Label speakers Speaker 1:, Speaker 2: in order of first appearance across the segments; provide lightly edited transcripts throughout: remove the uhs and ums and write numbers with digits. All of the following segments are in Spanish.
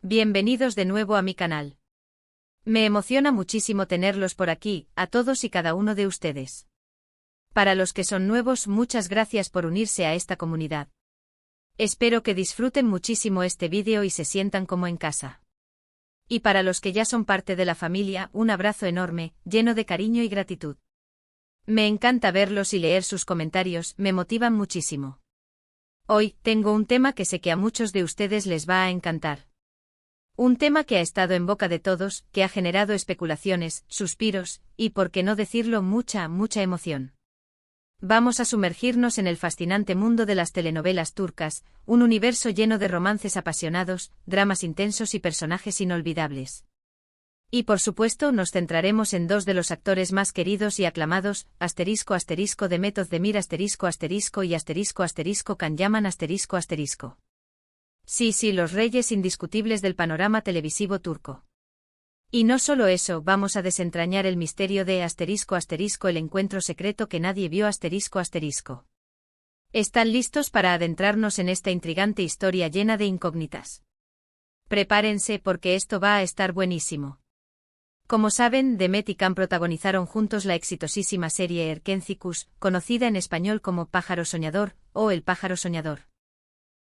Speaker 1: Bienvenidos de nuevo a mi canal. Me emociona muchísimo tenerlos por aquí, a todos y cada uno de ustedes. Para los que son nuevos, muchas gracias por unirse a esta comunidad. Espero que disfruten muchísimo este vídeo y se sientan como en casa. Y para los que ya son parte de la familia, un abrazo enorme, lleno de cariño y gratitud. Me encanta verlos y leer sus comentarios, me motivan muchísimo. Hoy, tengo un tema que sé que a muchos de ustedes les va a encantar. Un tema que ha estado en boca de todos, que ha generado especulaciones, suspiros, y por qué no decirlo, mucha emoción. Vamos a sumergirnos en el fascinante mundo de las telenovelas turcas, un universo lleno de romances apasionados, dramas intensos y personajes inolvidables. Y por supuesto nos centraremos en dos de los actores más queridos y aclamados, *** Demet Özdemir *** y Can Yaman ***. Sí, los reyes indiscutibles del panorama televisivo turco. Y no solo eso, vamos a desentrañar el misterio de *** el encuentro secreto que nadie vio ***. ¿Están listos para adentrarnos en esta intrigante historia llena de incógnitas? Prepárense porque esto va a estar buenísimo. Como saben, Demet y Can protagonizaron juntos la exitosísima serie Erkencikus, conocida en español como Pájaro Soñador, o El Pájaro Soñador.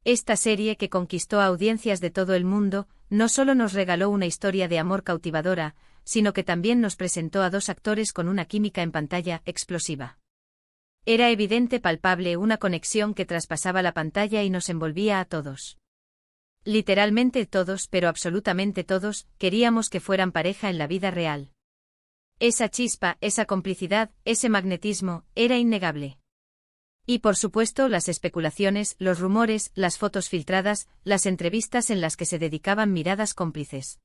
Speaker 1: Esta serie, que conquistó a audiencias de todo el mundo, no solo nos regaló una historia de amor cautivadora, sino que también nos presentó a dos actores con una química en pantalla explosiva. Era evidente, palpable, una conexión que traspasaba la pantalla y nos envolvía a todos. Literalmente todos, pero absolutamente todos, queríamos que fueran pareja en la vida real. Esa chispa, esa complicidad, ese magnetismo, era innegable. Y por supuesto las especulaciones, los rumores, las fotos filtradas, las entrevistas en las que se dedicaban miradas cómplices.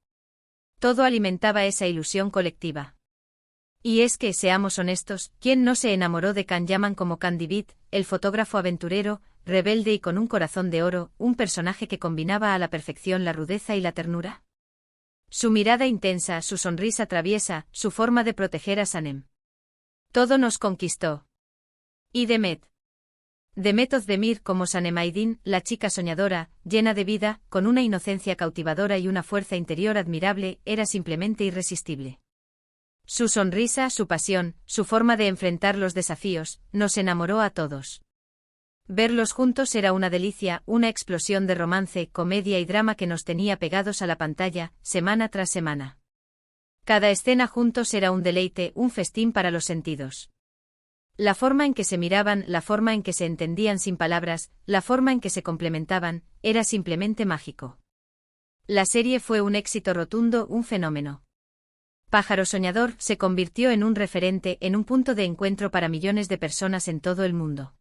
Speaker 1: Todo alimentaba esa ilusión colectiva. Y es que, seamos honestos, ¿quién no se enamoró de Can Yaman como Can Divit, el fotógrafo aventurero, rebelde y con un corazón de oro, un personaje que combinaba a la perfección la rudeza y la ternura? Su mirada intensa, su sonrisa traviesa, su forma de proteger a Sanem. Todo nos conquistó. Y Demet Özdemir como Sanem Aydin, la chica soñadora, llena de vida, con una inocencia cautivadora y una fuerza interior admirable, era simplemente irresistible. Su sonrisa, su pasión, su forma de enfrentar los desafíos, nos enamoró a todos. Verlos juntos era una delicia, una explosión de romance, comedia y drama que nos tenía pegados a la pantalla, semana tras semana. Cada escena juntos era un deleite, un festín para los sentidos. La forma en que se miraban, la forma en que se entendían sin palabras, la forma en que se complementaban, era simplemente mágico. La serie fue un éxito rotundo, un fenómeno. Pájaro Soñador se convirtió en un referente, en un punto de encuentro para millones de personas en todo el mundo.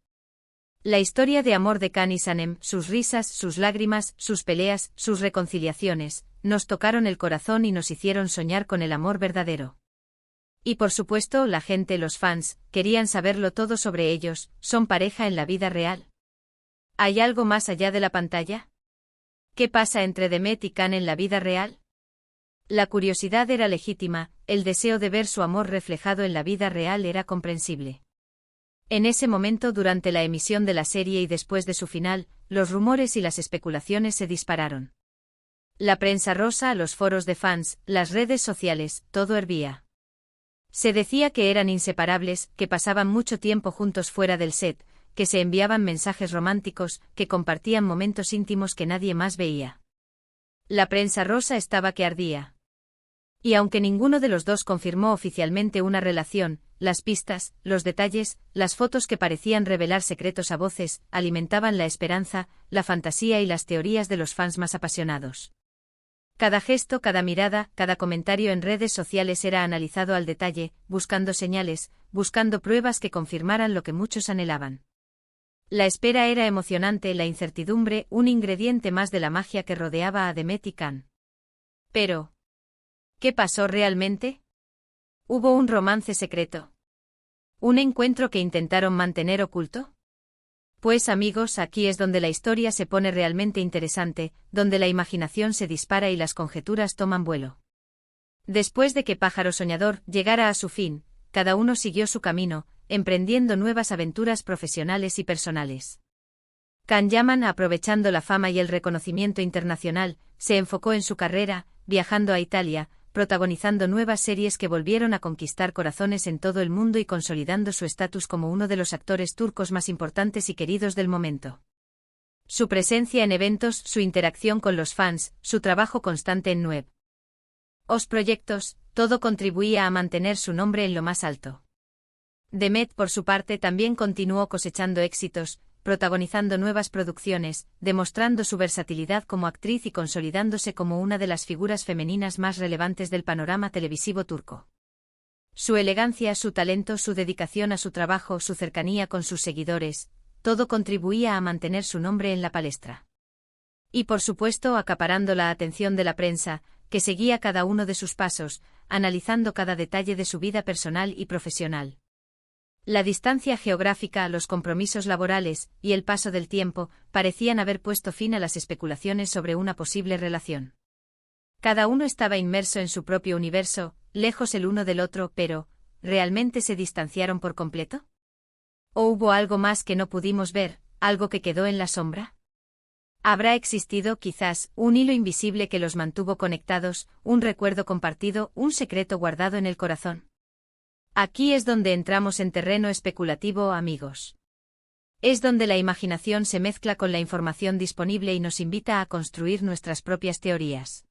Speaker 1: La historia de amor de Can y Sanem, sus risas, sus lágrimas, sus peleas, sus reconciliaciones, nos tocaron el corazón y nos hicieron soñar con el amor verdadero. Y por supuesto, la gente, los fans, querían saberlo todo sobre ellos. ¿Son pareja en la vida real? ¿Hay algo más allá de la pantalla? ¿Qué pasa entre Demet y Can en la vida real? La curiosidad era legítima, el deseo de ver su amor reflejado en la vida real era comprensible. En ese momento, durante la emisión de la serie y después de su final, los rumores y las especulaciones se dispararon. La prensa rosa, los foros de fans, las redes sociales, todo hervía. Se decía que eran inseparables, que pasaban mucho tiempo juntos fuera del set, que se enviaban mensajes románticos, que compartían momentos íntimos que nadie más veía. La prensa rosa estaba que ardía. Y aunque ninguno de los dos confirmó oficialmente una relación, las pistas, los detalles, las fotos que parecían revelar secretos a voces, alimentaban la esperanza, la fantasía y las teorías de los fans más apasionados. Cada gesto, cada mirada, cada comentario en redes sociales era analizado al detalle, buscando señales, buscando pruebas que confirmaran lo que muchos anhelaban. La espera era emocionante, la incertidumbre, un ingrediente más de la magia que rodeaba a Demet y Can. Pero, ¿qué pasó realmente? ¿Hubo un romance secreto? ¿Un encuentro que intentaron mantener oculto? Pues amigos, aquí es donde la historia se pone realmente interesante, donde la imaginación se dispara y las conjeturas toman vuelo. Después de que Pájaro Soñador llegara a su fin, cada uno siguió su camino, emprendiendo nuevas aventuras profesionales y personales. Can Yaman, aprovechando la fama y el reconocimiento internacional, se enfocó en su carrera, viajando a Italia, protagonizando nuevas series que volvieron a conquistar corazones en todo el mundo y consolidando su estatus como uno de los actores turcos más importantes y queridos del momento. Su presencia en eventos, su interacción con los fans, su trabajo constante en nuevos proyectos, todo contribuía a mantener su nombre en lo más alto. Demet, por su parte, también continuó cosechando éxitos, protagonizando nuevas producciones, demostrando su versatilidad como actriz y consolidándose como una de las figuras femeninas más relevantes del panorama televisivo turco. Su elegancia, su talento, su dedicación a su trabajo, su cercanía con sus seguidores, todo contribuía a mantener su nombre en la palestra. Y por supuesto acaparando la atención de la prensa, que seguía cada uno de sus pasos, analizando cada detalle de su vida personal y profesional. La distancia geográfica, los compromisos laborales y el paso del tiempo parecían haber puesto fin a las especulaciones sobre una posible relación. Cada uno estaba inmerso en su propio universo, lejos el uno del otro, pero ¿realmente se distanciaron por completo? ¿O hubo algo más que no pudimos ver, algo que quedó en la sombra? ¿Habrá existido, quizás, un hilo invisible que los mantuvo conectados, un recuerdo compartido, un secreto guardado en el corazón? Aquí es donde entramos en terreno especulativo, amigos. Es donde la imaginación se mezcla con la información disponible y nos invita a construir nuestras propias teorías.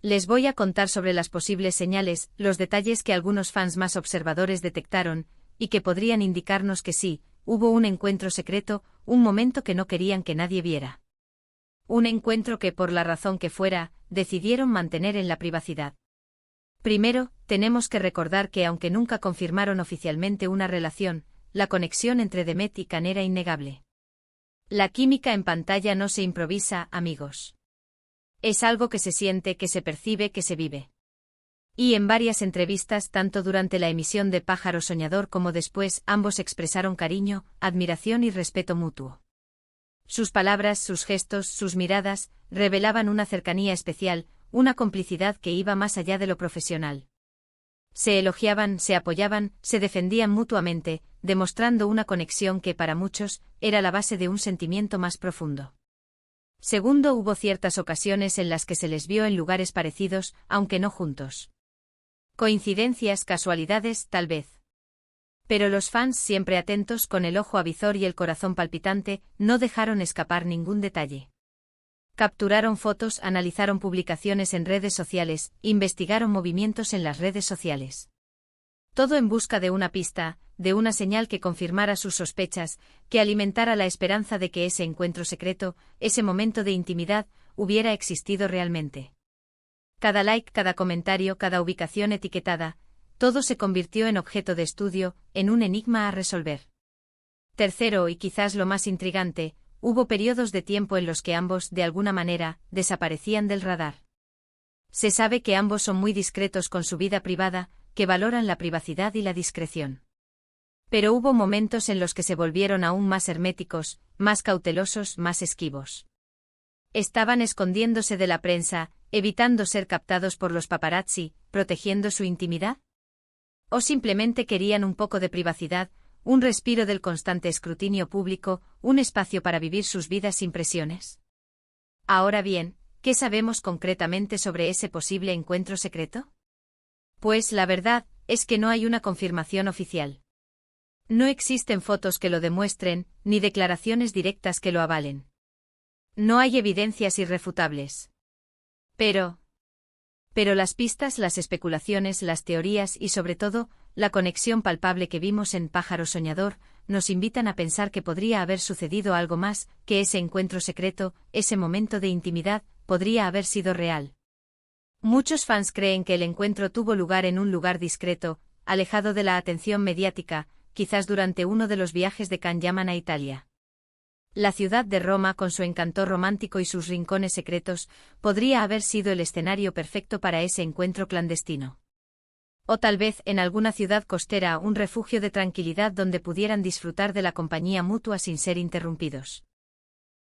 Speaker 1: Les voy a contar sobre las posibles señales, los detalles que algunos fans más observadores detectaron, y que podrían indicarnos que sí, hubo un encuentro secreto, un momento que no querían que nadie viera. Un encuentro que, por la razón que fuera, decidieron mantener en la privacidad. Primero, tenemos que recordar que aunque nunca confirmaron oficialmente una relación, la conexión entre Demet y Can era innegable. La química en pantalla no se improvisa, amigos. Es algo que se siente, que se percibe, que se vive. Y en varias entrevistas, tanto durante la emisión de Pájaro Soñador como después, ambos expresaron cariño, admiración y respeto mutuo. Sus palabras, sus gestos, sus miradas, revelaban una cercanía especial, una complicidad que iba más allá de lo profesional. Se elogiaban, se apoyaban, se defendían mutuamente, demostrando una conexión que para muchos era la base de un sentimiento más profundo. Segundo, hubo ciertas ocasiones en las que se les vio en lugares parecidos, aunque no juntos. Coincidencias, casualidades, tal vez. Pero los fans, siempre atentos, con el ojo avizor y el corazón palpitante, no dejaron escapar ningún detalle. Capturaron fotos, analizaron publicaciones en redes sociales, investigaron movimientos en las redes sociales. Todo en busca de una pista, de una señal que confirmara sus sospechas, que alimentara la esperanza de que ese encuentro secreto, ese momento de intimidad, hubiera existido realmente. Cada like, cada comentario, cada ubicación etiquetada, todo se convirtió en objeto de estudio, en un enigma a resolver. Tercero, y quizás lo más intrigante, hubo periodos de tiempo en los que ambos, de alguna manera, desaparecían del radar. Se sabe que ambos son muy discretos con su vida privada, que valoran la privacidad y la discreción. Pero hubo momentos en los que se volvieron aún más herméticos, más cautelosos, más esquivos. Estaban escondiéndose de la prensa, evitando ser captados por los paparazzi, protegiendo su intimidad. ¿O simplemente querían un poco de privacidad, un respiro del constante escrutinio público, un espacio para vivir sus vidas sin presiones? Ahora bien, ¿qué sabemos concretamente sobre ese posible encuentro secreto? Pues la verdad es que no hay una confirmación oficial. No existen fotos que lo demuestren, ni declaraciones directas que lo avalen. No hay evidencias irrefutables. Pero las pistas, las especulaciones, las teorías y sobre todo, la conexión palpable que vimos en Pájaro Soñador, nos invitan a pensar que podría haber sucedido algo más, que ese encuentro secreto, ese momento de intimidad, podría haber sido real. Muchos fans creen que el encuentro tuvo lugar en un lugar discreto, alejado de la atención mediática, quizás durante uno de los viajes de Can Yaman a Italia. La ciudad de Roma, con su encanto romántico y sus rincones secretos, podría haber sido el escenario perfecto para ese encuentro clandestino. O tal vez en alguna ciudad costera, un refugio de tranquilidad donde pudieran disfrutar de la compañía mutua sin ser interrumpidos.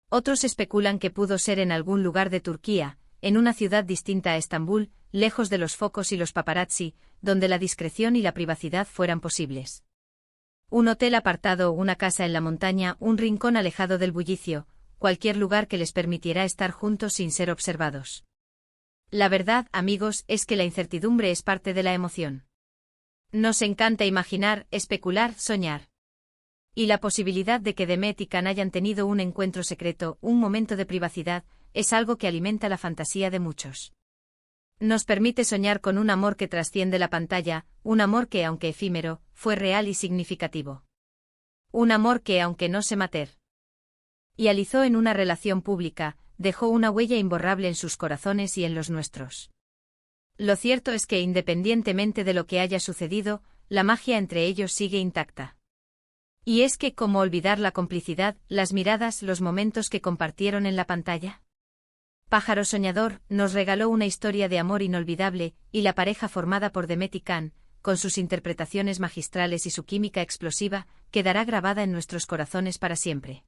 Speaker 1: Otros especulan que pudo ser en algún lugar de Turquía, en una ciudad distinta a Estambul, lejos de los focos y los paparazzi, donde la discreción y la privacidad fueran posibles. Un hotel apartado, una casa en la montaña, un rincón alejado del bullicio, cualquier lugar que les permitiera estar juntos sin ser observados. La verdad, amigos, es que la incertidumbre es parte de la emoción. Nos encanta imaginar, especular, soñar. Y la posibilidad de que Demet y Can hayan tenido un encuentro secreto, un momento de privacidad, es algo que alimenta la fantasía de muchos. Nos permite soñar con un amor que trasciende la pantalla, un amor que, aunque efímero, fue real y significativo. Un amor que, aunque no se materializó en una relación pública, dejó una huella imborrable en sus corazones y en los nuestros. Lo cierto es que, independientemente de lo que haya sucedido, la magia entre ellos sigue intacta. Y es que, ¿cómo olvidar la complicidad, las miradas, los momentos que compartieron en la pantalla? Pájaro Soñador nos regaló una historia de amor inolvidable, y la pareja formada por Demet y Can, con sus interpretaciones magistrales y su química explosiva, quedará grabada en nuestros corazones para siempre.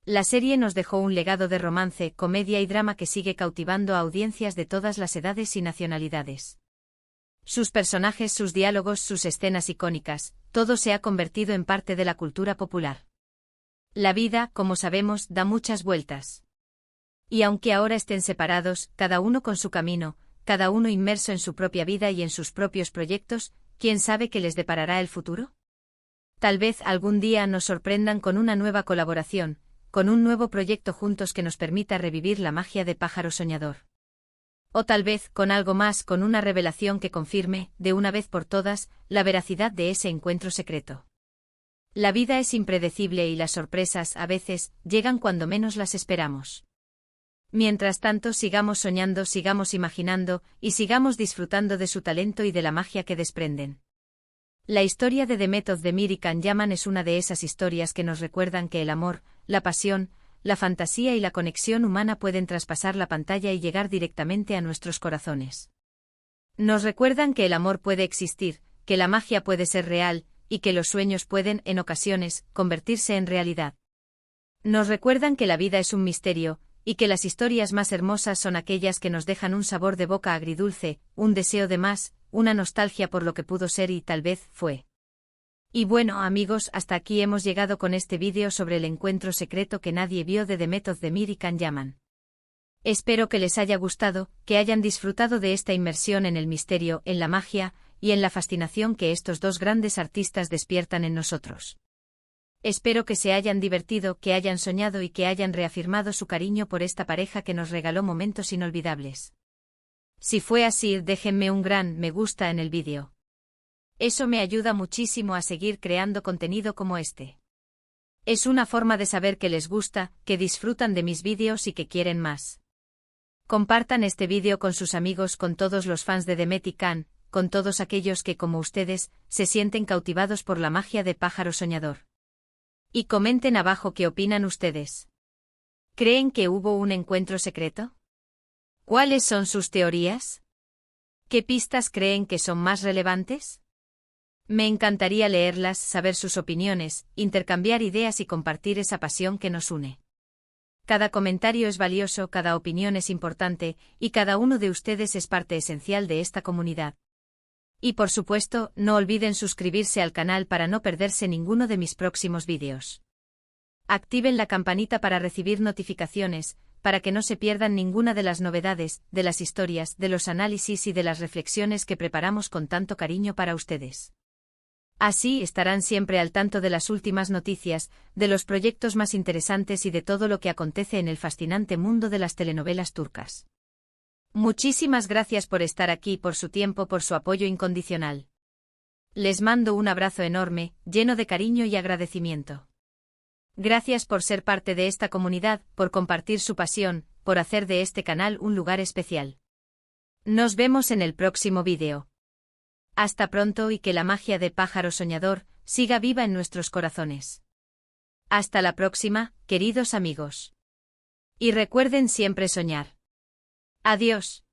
Speaker 1: La serie nos dejó un legado de romance, comedia y drama que sigue cautivando a audiencias de todas las edades y nacionalidades. Sus personajes, sus diálogos, sus escenas icónicas, todo se ha convertido en parte de la cultura popular. La vida, como sabemos, da muchas vueltas. Y aunque ahora estén separados, cada uno con su camino, cada uno inmerso en su propia vida y en sus propios proyectos, ¿quién sabe qué les deparará el futuro? Tal vez algún día nos sorprendan con una nueva colaboración, con un nuevo proyecto juntos que nos permita revivir la magia de Pájaro Soñador. O tal vez, con algo más, con una revelación que confirme, de una vez por todas, la veracidad de ese encuentro secreto. La vida es impredecible y las sorpresas, a veces, llegan cuando menos las esperamos. Mientras tanto, sigamos soñando, sigamos imaginando, y sigamos disfrutando de su talento y de la magia que desprenden. La historia de Demet Özdemir y Can Yaman es una de esas historias que nos recuerdan que el amor, la pasión, la fantasía y la conexión humana pueden traspasar la pantalla y llegar directamente a nuestros corazones. Nos recuerdan que el amor puede existir, que la magia puede ser real, y que los sueños pueden, en ocasiones, convertirse en realidad. Nos recuerdan que la vida es un misterio, y que las historias más hermosas son aquellas que nos dejan un sabor de boca agridulce, un deseo de más, una nostalgia por lo que pudo ser y tal vez fue. Y bueno, amigos, hasta aquí hemos llegado con este vídeo sobre el encuentro secreto que nadie vio de Demet Özdemir y Can Yaman. Espero que les haya gustado, que hayan disfrutado de esta inmersión en el misterio, en la magia, y en la fascinación que estos dos grandes artistas despiertan en nosotros. Espero que se hayan divertido, que hayan soñado y que hayan reafirmado su cariño por esta pareja que nos regaló momentos inolvidables. Si fue así, déjenme un gran me gusta en el vídeo. Eso me ayuda muchísimo a seguir creando contenido como este. Es una forma de saber que les gusta, que disfrutan de mis vídeos y que quieren más. Compartan este vídeo con sus amigos, con todos los fans de Demet y Can, con todos aquellos que, como ustedes, se sienten cautivados por la magia de Pájaro Soñador. Y comenten abajo qué opinan ustedes. ¿Creen que hubo un encuentro secreto? ¿Cuáles son sus teorías? ¿Qué pistas creen que son más relevantes? Me encantaría leerlas, saber sus opiniones, intercambiar ideas y compartir esa pasión que nos une. Cada comentario es valioso, cada opinión es importante, y cada uno de ustedes es parte esencial de esta comunidad. Y por supuesto, no olviden suscribirse al canal para no perderse ninguno de mis próximos vídeos. Activen la campanita para recibir notificaciones, para que no se pierdan ninguna de las novedades, de las historias, de los análisis y de las reflexiones que preparamos con tanto cariño para ustedes. Así estarán siempre al tanto de las últimas noticias, de los proyectos más interesantes y de todo lo que acontece en el fascinante mundo de las telenovelas turcas. Muchísimas gracias por estar aquí, por su tiempo, por su apoyo incondicional. Les mando un abrazo enorme, lleno de cariño y agradecimiento. Gracias por ser parte de esta comunidad, por compartir su pasión, por hacer de este canal un lugar especial. Nos vemos en el próximo vídeo. Hasta pronto y que la magia de Pájaro Soñador siga viva en nuestros corazones. Hasta la próxima, queridos amigos. Y recuerden siempre soñar. Adiós.